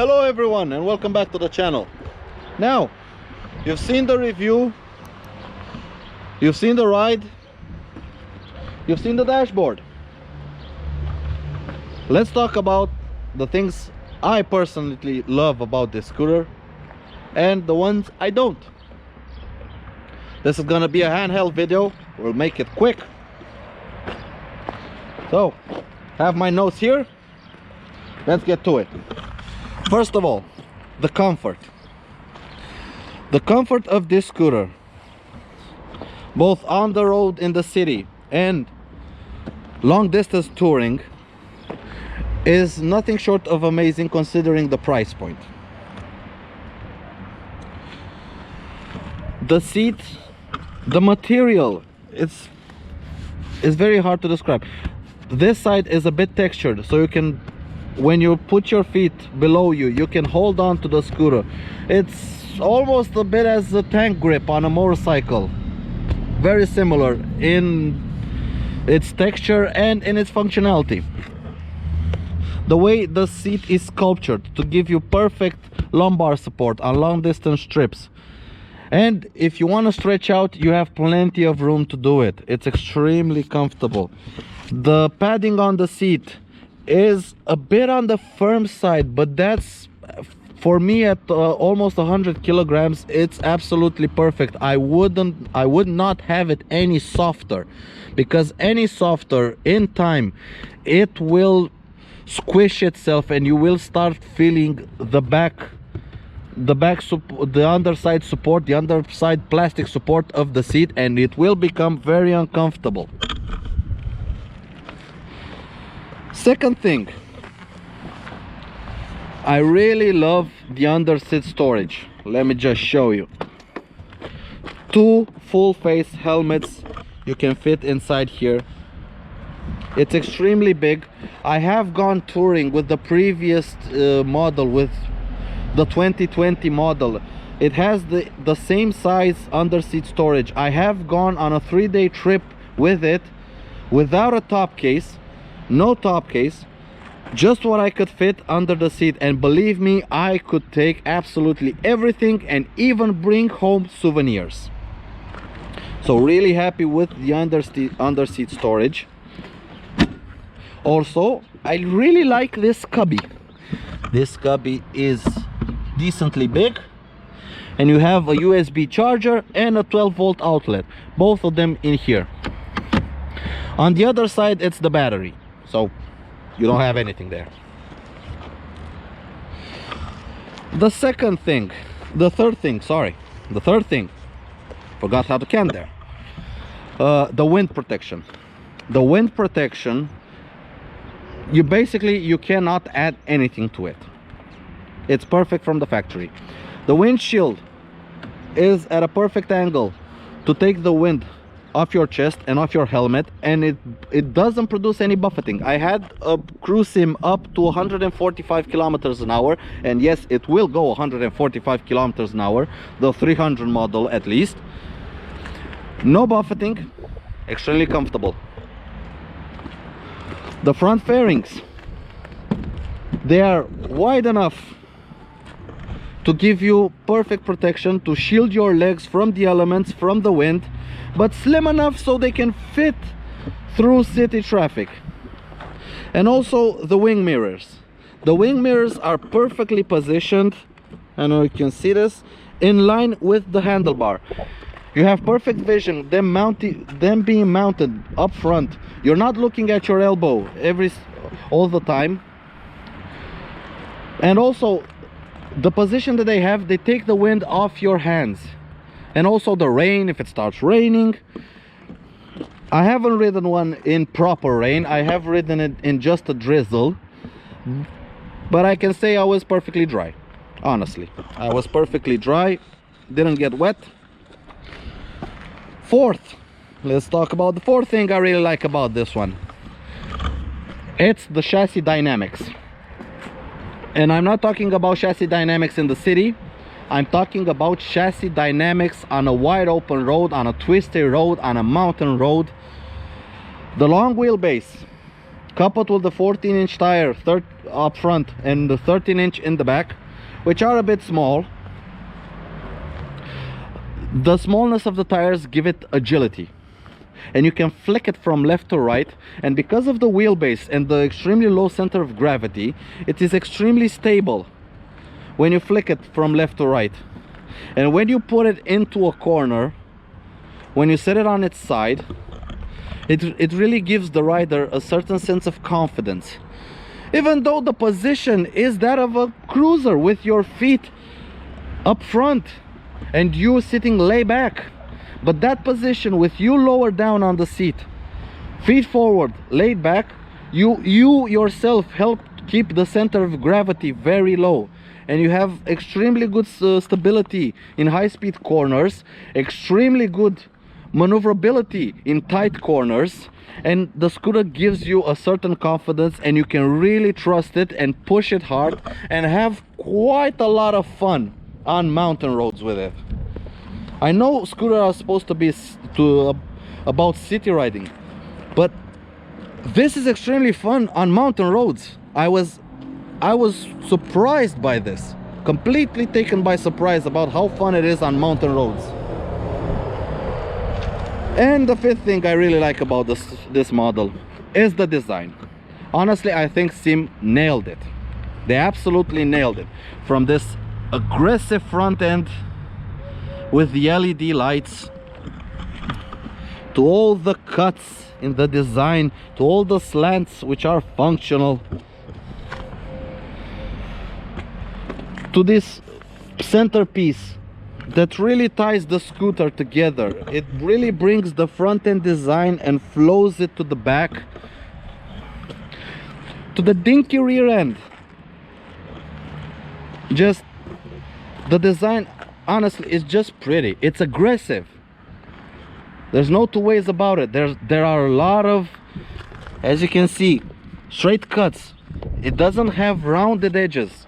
Hello everyone and welcome back to the channel. Now, you've seen the review, you've seen the ride, you've seen the dashboard. Let's talk about the things I personally love about this scooter and the ones I don't. This is gonna be a handheld video. We'll make it quick. So, have my notes here. Let's get to it. First of all, the comfort. The comfort of this scooter, both on the road in the city and long distance touring, is nothing short of amazing considering the price point. The seat, the material, it's very hard to describe. This side is a bit textured, so you can, when you put your feet below you, you can hold on to the scooter. It's almost a bit as a tank grip on a motorcycle. Very similar in its texture and in its functionality. The way the seat is sculptured to give you perfect lumbar support on long distance trips. And if you want to stretch out, you have plenty of room to do it. It's extremely comfortable. The padding on the seat is a bit on the firm side, but that's, for me, at almost 100 kilograms, it's absolutely perfect. I would not have it any softer, because any softer in time it will squish itself and you will start feeling the underside support, the underside plastic support of the seat, and it will become very uncomfortable. Second thing, I really love the underseat storage. Let me just show you. 2 full face helmets you can fit inside here. It's extremely big. I have gone touring with the previous model, with the 2020 model. It has the same size underseat storage. I have gone on a 3-day trip with it without a top case. No top case, just what I could fit under the seat, and believe me, I could take absolutely everything and even bring home souvenirs. So really happy with the underseat storage. Also, I really like this cubby. This cubby is decently big, and you have a USB charger and a 12-volt outlet, both of them in here. On the other side, it's the battery, so you don't have anything there. The third thing, forgot how to count there. The wind protection. The wind protection, you cannot add anything to it. It's perfect from the factory. The windshield is at a perfect angle to take the wind off your chest and off your helmet, and it doesn't produce any buffeting. I had a Cruisym up to 145 kilometers an hour, and yes, it will go 145 kilometers an hour, the 300 model at least. No buffeting, extremely comfortable. The front fairings, they are wide enough to give you perfect protection, to shield your legs from the elements, from the wind, but slim enough so they can fit through city traffic. And also the wing mirrors. The wing mirrors are perfectly positioned, I know you can see this, in line with the handlebar. You have perfect vision, them being mounted up front. You're not looking at your elbow all the time. And also, the position that they have, they take the wind off your hands. And also the rain, if it starts raining. I haven't ridden one in proper rain. I have ridden it in just a drizzle. But I can say I was perfectly dry. Honestly, I was perfectly dry. Didn't get wet. Fourth, let's talk about the fourth thing I really like about this one. It's the chassis dynamics. And I'm not talking about chassis dynamics in the city. I'm talking about chassis dynamics on a wide open road, on a twisty road, on a mountain road. The long wheelbase coupled with the 14-inch tire up front and the 13-inch in the back, which are a bit small. The smallness of the tires give it agility, and you can flick it from left to right, and because of the wheelbase and the extremely low center of gravity, it is extremely stable when you flick it from left to right. And when you put it into a corner, when you set it on its side, it really gives the rider a certain sense of confidence, even though the position is that of a cruiser with your feet up front and you sitting lay back. But that position with you lower down on the seat, feet forward, laid back, you yourself help keep the center of gravity very low, and you have extremely good stability in high-speed corners, extremely good maneuverability in tight corners, and the scooter gives you a certain confidence, and you can really trust it and push it hard and have quite a lot of fun on mountain roads with it. I know scooters are supposed to be about city riding, but this is extremely fun on mountain roads. I was surprised by this, completely taken by surprise about how fun it is on mountain roads. And the fifth thing I really like about this model is the design. Honestly, I think SYM nailed it. They absolutely nailed it. From this aggressive front end with the LED lights, to all the cuts in the design, to all the slants which are functional, to this centerpiece that really ties the scooter together. It really brings the front end design and flows it to the back, to the dinky rear end. Just the design, honestly, is just pretty. It's aggressive. There's no two ways about it. There are a lot of, as you can see, straight cuts. It doesn't have rounded edges.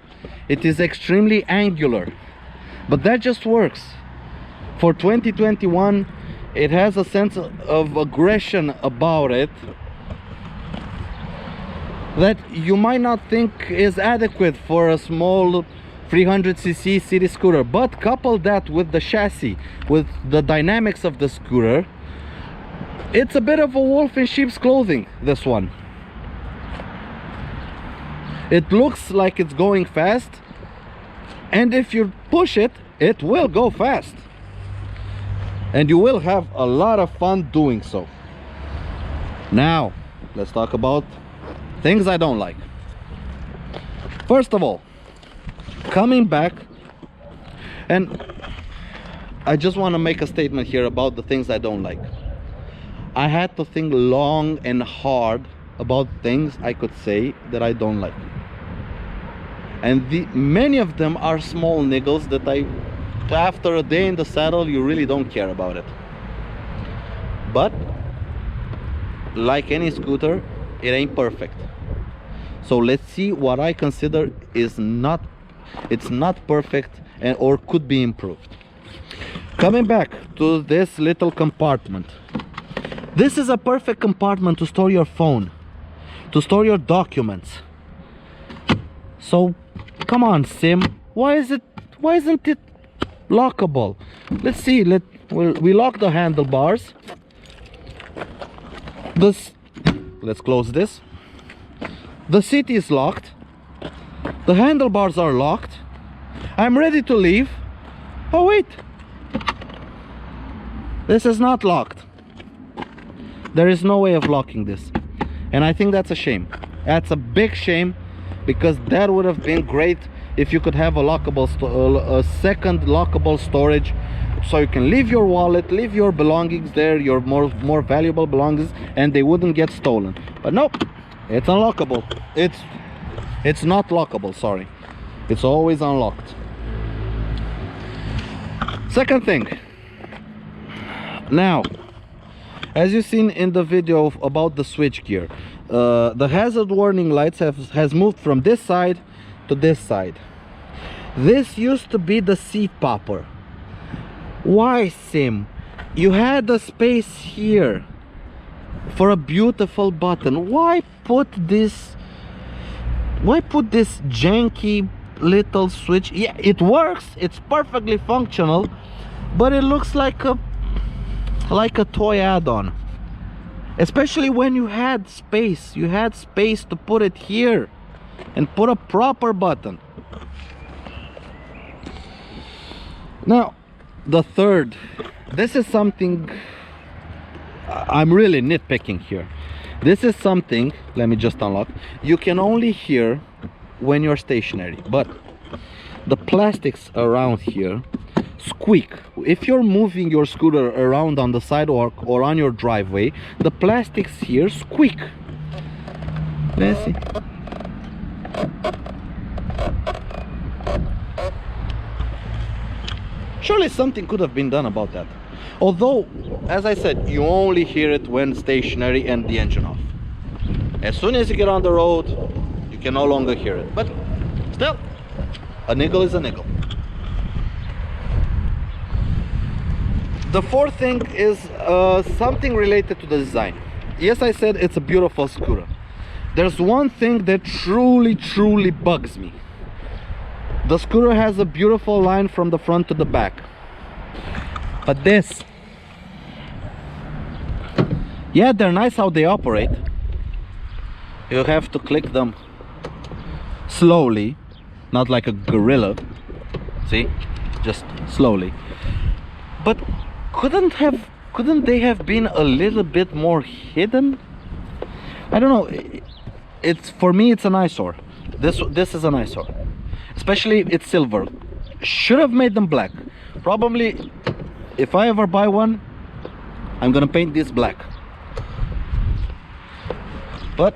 It is extremely angular, but that just works. For 2021, it has a sense of aggression about it that you might not think is adequate for a small 300cc city scooter, but couple that with the chassis, with the dynamics of the scooter, it's a bit of a wolf in sheep's clothing, this one. It looks like it's going fast, and if you push it, it will go fast, and you will have a lot of fun doing so. Now let's talk about things I don't like. First of all, coming back, and I just want to make a statement here about the things I don't like. I had to think long and hard about things I could say that I don't like, and many of them are small niggles that after a day in the saddle, you really don't care about it. But like any scooter, it ain't perfect. So let's see what I consider is not perfect and or could be improved. Coming back to this little compartment, this is a perfect compartment to store your phone, to store your documents. So come on, SYM, why isn't it lockable? Let's see. We lock the handlebars. Let's close this. The seat is locked. The handlebars are locked. I'm ready to leave. Oh wait, this is not locked. There is no way of locking this, and I think that's a shame. That's a big shame, because that would have been great if you could have a second lockable storage, so you can leave your wallet, leave your belongings there, your more valuable belongings, and they wouldn't get stolen. But nope, it's unlockable. It's not lockable, sorry. It's always unlocked. Second thing, now, as you've seen in the video about the switchgear, the hazard warning lights has moved from this side to this side. This used to be the seat popper. Why, SYM? You had the space here for a beautiful button. Why put this janky little switch? Yeah, it works, it's perfectly functional, but it looks like a toy add-on. Especially when you had space to put it here and put a proper button. Now the third, this is something I'm really nitpicking here. This is something, let me just unlock, you can only hear when you're stationary, but the plastics around here squeak. If you're moving your scooter around on the sidewalk or on your driveway, the plastics here squeak. Let's see. Surely something could have been done about that. Although, as I said, you only hear it when stationary and the engine off. As soon as you get on the road, you can no longer hear it. But still, a nickel is a nickel. The fourth thing is something related to the design. Yes, I said it's a beautiful scooter. There's one thing that truly bugs me. The scooter has a beautiful line from the front to the back. But this, yeah, they're nice how they operate. You have to click them slowly, not like a gorilla. See, just slowly. But couldn't they have been a little bit more hidden? I don't know. It's, for me, it's an eyesore. This is an eyesore. Especially it's silver. Should have made them black. Probably, if I ever buy one, I'm gonna paint this black. But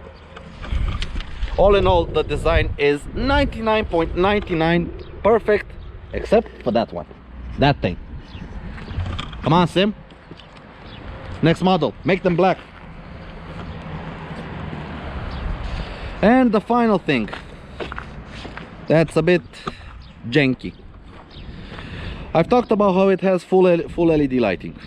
all in all, the design is 99.99 perfect, except for that one, that thing. Come on, Sim. Next model, make them black. And the final thing, that's a bit janky. I've talked about how it has full LED lighting.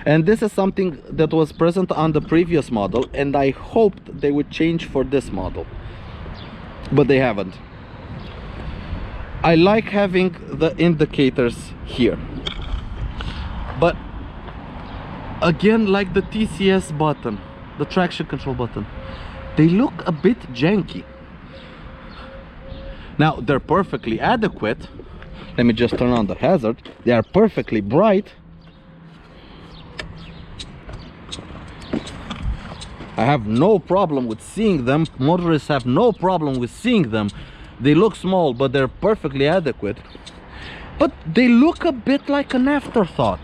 And this is something that was present on the previous model, and I hoped they would change for this model. But they haven't. I like having the indicators here. But again, like the TCS button, the traction control button, they look a bit janky. Now, they're perfectly adequate. Let me just turn on the hazard. They are perfectly bright. I have no problem with seeing them. Motorists have no problem with seeing them. They look small, but they're perfectly adequate. But they look a bit like an afterthought.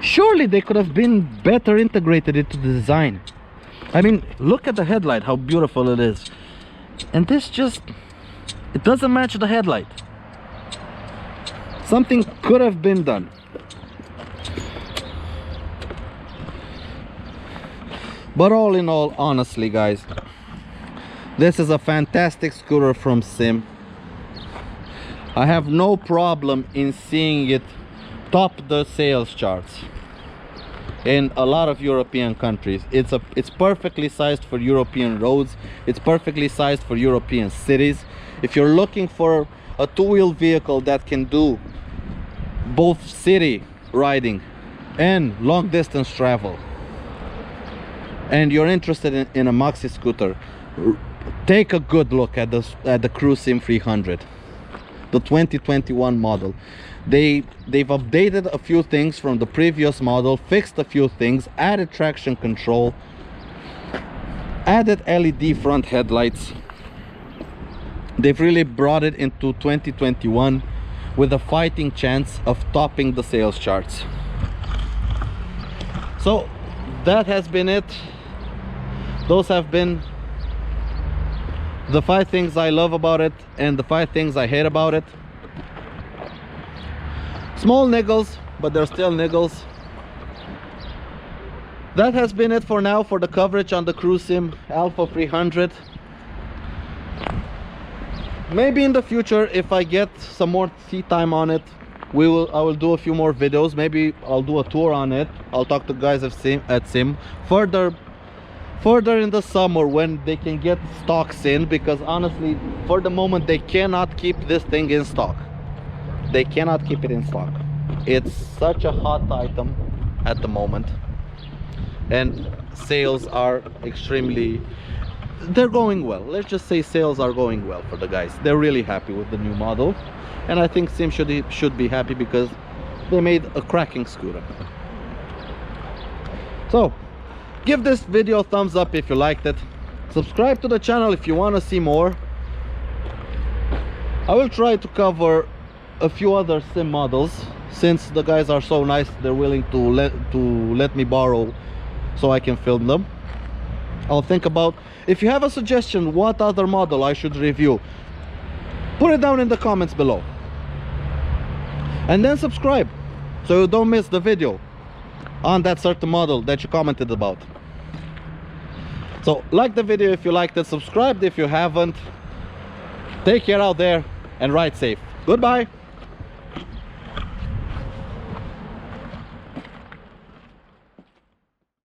Surely they could have been better integrated into the design. I mean, look at the headlight, how beautiful it is. And this just, it doesn't match the headlight. Something could have been done. But all in all, honestly guys, this is a fantastic scooter from SYM. I have no problem in seeing it top the sales charts in a lot of European countries. It's perfectly sized for European roads. It's perfectly sized for European cities. If you're looking for a two-wheel vehicle that can do both city riding and long distance travel, and you're interested in a maxi scooter, take a good look at the Cruisym 300, the 2021 model. They've updated a few things from the previous model, fixed a few things, added traction control, added LED front headlights. They've really brought it into 2021 with a fighting chance of topping the sales charts. So that has been it. Those have been the 5 things I love about it and the 5 things I hate about it. Small niggles, but they're still niggles. That has been it for now for the coverage on the Cruisym Alpha 300. Maybe in the future, if I get some more seat time on it, I will do a few more videos. Maybe I'll do a tour on it. I'll talk to guys at SYM further in the summer when they can get stocks in, because honestly for the moment they cannot keep this thing in stock. They cannot keep it in stock. It's such a hot item at the moment, and sales are extremely, they're going well. Let's just say sales are going well for the guys. They're really happy with the new model, and I think SYM should be happy because they made a cracking scooter. So give this video a thumbs up if you liked it. Subscribe to the channel if you want to see more. I will try to cover a few other SYM models, since the guys are so nice. They're willing to let me borrow so I can film them. I'll think about, if you have a suggestion what other model I should review, put it down in the comments below, and then subscribe so you don't miss the video on that certain model that you commented about. So like the video if you liked it, subscribe if you haven't. Take care out there and ride safe. Goodbye.